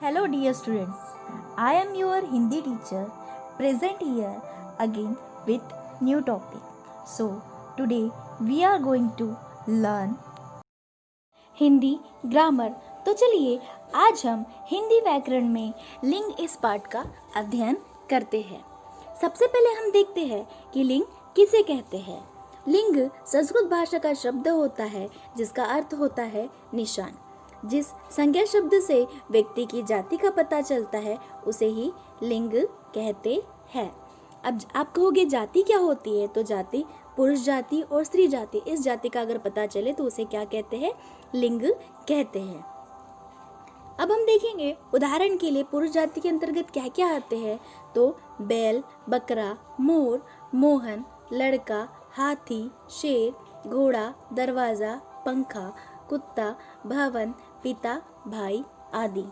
Hello dear students, I am your Hindi teacher present here again with new topic. So today we are going to learn Hindi grammar. तो चलिए आज हम हिंदी व्याकरण में लिंग इस पाठ का अध्ययन करते हैं। सबसे पहले हम देखते हैं कि लिंग किसे कहते हैं। लिंग संस्कृत भाषा का शब्द होता है जिसका अर्थ होता है निशान। जिस संज्ञा शब्द से व्यक्ति की जाति का पता चलता है उसे ही लिंग कहते हैं। अब आप कहोगे जाति क्या होती है, तो जाति पुरुष जाति और स्त्री जाति, इस जाति का अगर पता चले तो उसे क्या कहते हैं, लिंग कहते हैं। अब हम देखेंगे उदाहरण के लिए पुरुष जाति के अंतर्गत क्या क्या आते हैं। तो बैल, बकरा, मोर, मोहन, लड़का, हाथी, शेर, घोड़ा, दरवाजा, पंखा, कुत्ता, भवन, पिता, भाई आदि।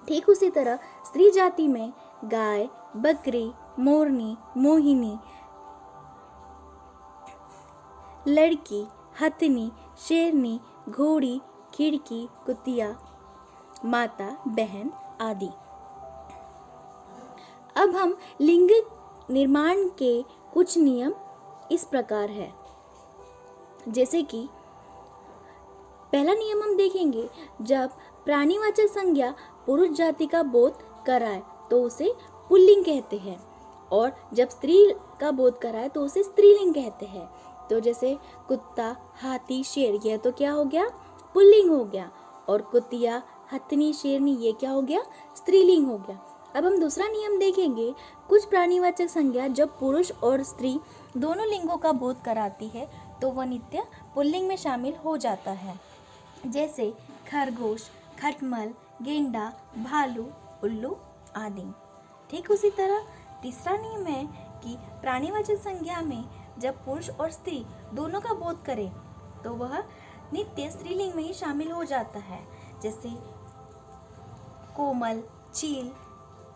ठीक उसी तरह स्त्री जाति में गाय, बकरी, मोरनी, मोहिनी, लड़की, हथनी, शेरनी, घोड़ी, खिड़की, कुतिया, माता, बहन आदि। अब हम लिंग निर्माण के कुछ नियम इस प्रकार है। जैसे कि पहला नियम हम देखेंगे, जब प्राणीवाचक संज्ञा पुरुष जाति का बोध कराए तो उसे पुल्लिंग कहते हैं, और जब स्त्री का बोध कराए तो उसे स्त्रीलिंग कहते हैं। तो जैसे कुत्ता, हाथी, शेर, यह तो क्या हो गया, पुल्लिंग हो गया, और कुतिया, हथनी, शेरनी ये क्या हो गया, स्त्रीलिंग हो गया। अब हम दूसरा नियम देखेंगे, कुछ प्राणीवाचक संज्ञा जब पुरुष और स्त्री दोनों लिंगों का बोध कराती है तो वह नित्य पुल्लिंग में शामिल हो जाता है। जैसे खरगोश, खटमल, गेंडा, भालू, उल्लू आदि। ठीक उसी तरह तीसरा नियम है कि प्राणीवाचक संज्ञा में जब पुरुष और स्त्री दोनों का बोध करे तो वह नित्य स्त्रीलिंग में ही शामिल हो जाता है। जैसे कोमल, चील,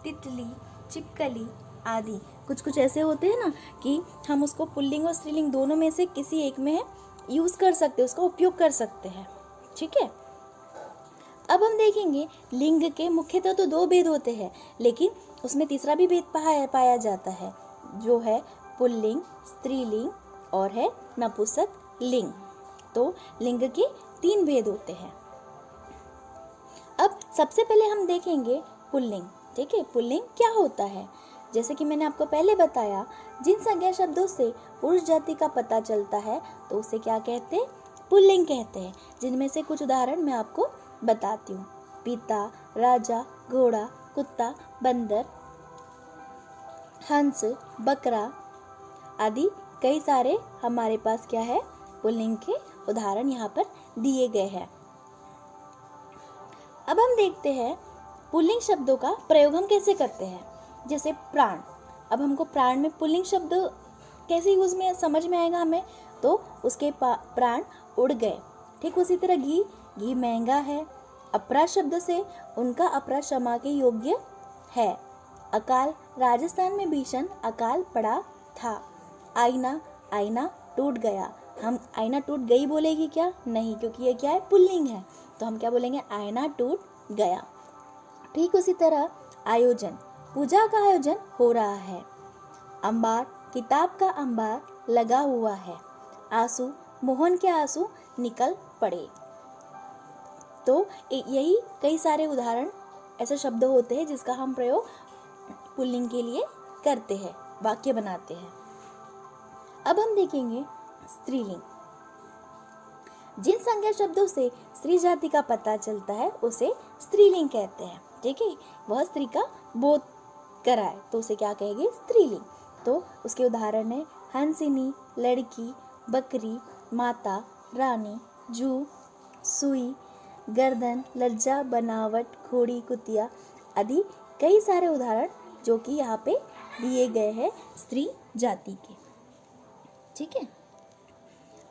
तितली, छिपकली आदि। कुछ ऐसे होते हैं ना कि हम उसको पुल्लिंग और स्त्रीलिंग दोनों में से किसी एक में यूज कर सकते हैं, उसका उपयोग कर सकते हैं। ठीक है। अब हम देखेंगे लिंग के मुख्यतः तो दो भेद होते हैं, लेकिन उसमें तीसरा भी भेद पाया जाता है, जो है पुल्लिंग, स्त्रीलिंग और है नपुंसक लिंग। तो लिंग के तीन भेद होते हैं। अब सबसे पहले हम देखेंगे पुल्लिंग। ठीक है, पुल्लिंग क्या होता है। जैसे कि मैंने आपको पहले बताया, जिन संज्ञा शब्दों से पुरुष जाति का पता चलता है तो उसे क्या कहते हैं, पुल्लिंग कहते हैं। जिनमें से कुछ उदाहरण मैं आपको बताती हूँ। पिता, राजा, घोड़ा, कुत्ता, बंदर, हंस, बकरा आदि कई सारे हमारे पास क्या है, पुल्लिंग के उदाहरण यहाँ पर दिए गए हैं। अब हम देखते हैं पुल्लिंग शब्दों का प्रयोग हम कैसे करते हैं। जैसे प्राण। अब हमको प्राण में पुल्लिंग शब्द कैसे यूज में समझ में आएगा हमें, तो उसके प्राण उड़ गए। ठीक उसी तरह घी महंगा है। अपरा शब्द से उनका अपरा क्षमा के योग्य है। अकाल, राजस्थान में भीषण अकाल पड़ा था। आईना टूट गया। हम आईना टूट गई बोलेगी क्या, नहीं, क्योंकि ये क्या है, पुल्लिंग है। तो हम क्या बोलेंगे, आईना टूट गया। ठीक उसी तरह आयोजन, पूजा का आयोजन हो रहा है। अंबार, किताब का अंबार लगा हुआ है। आंसू, मोहन के आंसू निकल पड़े। तो यही कई सारे उदाहरण ऐसे शब्द होते हैं जिसका हम प्रयोग पुल्लिंग के लिए करते हैं, वाक्य बनाते हैं। अब हम देखेंगे स्त्रीलिंग। जिन संज्ञा शब्दों से स्त्री जाति का पता चलता है उसे स्त्रीलिंग कहते हैं। ठीक है, वह स्त्री का बोध कराए तो उसे क्या कहेंगे, स्त्रीलिंग। तो उसके उदाहरण है हंसिनी, लड़की, बकरी, माता, रानी, जू, सुई, गर्दन, लज्जा, बनावट, घोड़ी, कुतिया आदि कई सारे उदाहरण जो कि यहाँ पे दिए गए हैं स्त्री जाति के। ठीक है।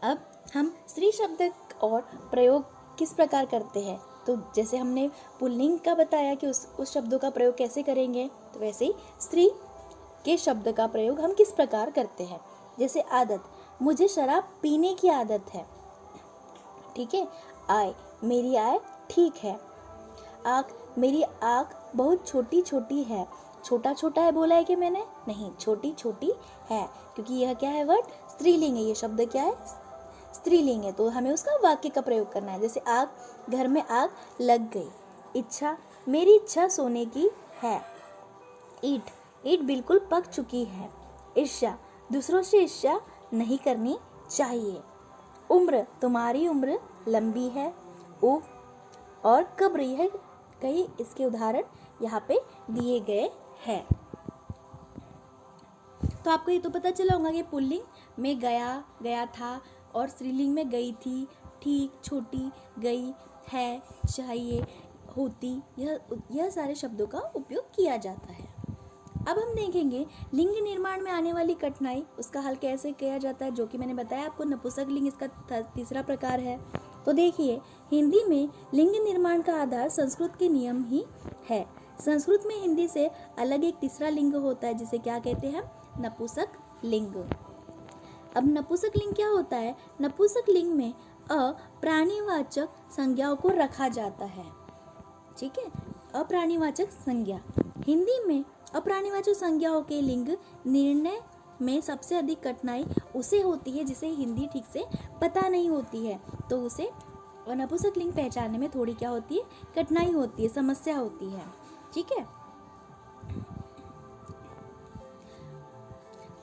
अब हम स्त्री शब्द और प्रयोग किस प्रकार करते हैं, तो जैसे हमने पुल्लिंग का बताया कि उस शब्दों का प्रयोग कैसे करेंगे, तो वैसे ही स्त्री के शब्द का प्रयोग हम किस प्रकार करते हैं। जैसे आदत, मुझे शराब पीने की आदत है। ठीक है। आय, मेरी आय ठीक है। आँख, मेरी आँख बहुत छोटी छोटी है। छोटा छोटा है बोला है कि मैंने? नहीं, छोटी छोटी है, क्योंकि यह क्या है वर्ड? स्त्रीलिंग है। ये शब्द क्या है? स्त्रीलिंग है। तो हमें उसका वाक्य का प्रयोग करना है। जैसे आग, घर में आग लग गई। इच्छा, मेरी इच्छा सोने की है। ईंट, ईंट बिल्कुल पक चुकी है। ईर्ष्या, दूसरों से ईर्ष्या नहीं करनी चाहिए। उम्र, तुम्हारी उम्र लंबी है। ऊख और कब्र, यह कई इसके उदाहरण यहाँ पे दिए गए हैं। तो आपको ये तो पता चला होगा कि पुल्लिंग में गया, गया था, और स्त्रीलिंग में गई थी, ठीक, छोटी, गई, है, चाहिए, होती, यह सारे शब्दों का उपयोग किया जाता है। अब हम देखेंगे लिंग निर्माण में आने वाली कठिनाई, उसका हल कैसे किया जाता है, जो कि मैंने बताया आपको नपुंसक लिंग इसका तीसरा प्रकार है। तो देखिए, हिंदी में लिंग निर्माण का आधार संस्कृत के नियम ही है। संस्कृत में हिंदी से अलग एक तीसरा लिंग होता है, जिसे क्या कहते हैं? नपुंसक लिंग। अब नपुंसक लिंग क्या होता है? नपुंसक लिंग में अप्राणीवाचक संज्ञाओं को रखा जाता है। ठीक है, अप्राणीवाचक संज्ञा। हिंदी में अप्राणीवाचक संज्ञाओं के लिंग निर्णय में सबसे अधिक कठिनाई उसे होती है जिसे हिंदी ठीक से पता नहीं होती है, तो उसे नपुंसक लिंग पहचानने में थोड़ी क्या होती है? कठिनाई होती है, समस्या होती है। ठीक है,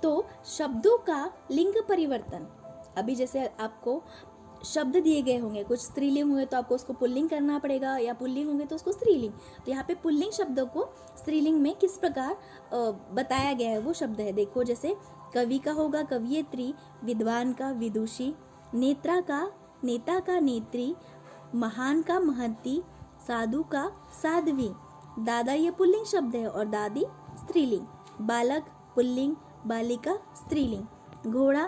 तो शब्दों का लिंग परिवर्तन। अभी जैसे आपको शब्द दिए गए होंगे, कुछ स्त्रीलिंग हुए तो आपको उसको पुल्लिंग करना पड़ेगा, या पुल्लिंग होंगे तो उसको स्त्रीलिंग। तो यहाँ पे पुल्लिंग शब्दों को स्त्रीलिंग में किस प्रकार बताया गया है वो शब्द है। देखो, जैसे कवि का होगा कवयित्री, विद्वान का विदुषी, नेत्रा का नेता का नेत्री, महान का महंती, साधु का साध्वी। दादा ये पुल्लिंग शब्द है और दादी स्त्रीलिंग। बालक पुल्लिंग, बालिका स्त्रीलिंग। घोड़ा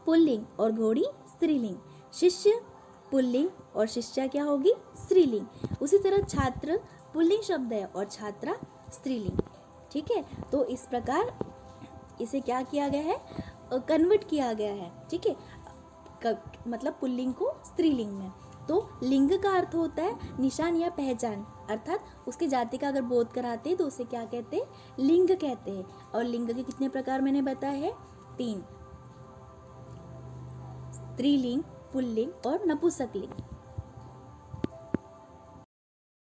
पुल्लिंग और घोड़ी स्त्रीलिंग। शिष्य पुल्लिंग और शिष्या क्या होगी? स्त्रीलिंग। उसी तरह छात्र पुल्लिंग शब्द है और छात्रा स्त्रीलिंग। ठीक है, तो इस प्रकार इसे क्या किया गया है? कन्वर्ट किया गया है। ठीक है, मतलब पुल्लिंग को स्त्रीलिंग में। तो लिंग का अर्थ होता है निशान या पहचान, अर्थात उसकी जाति का अगर बोध कराते हैं तो उसे क्या कहते हैं? लिंग कहते हैं। और लिंग के कितने प्रकार मैंने बताए हैं? 3, स्त्रीलिंग, पुल्लिंग और नपुंसक लिंग।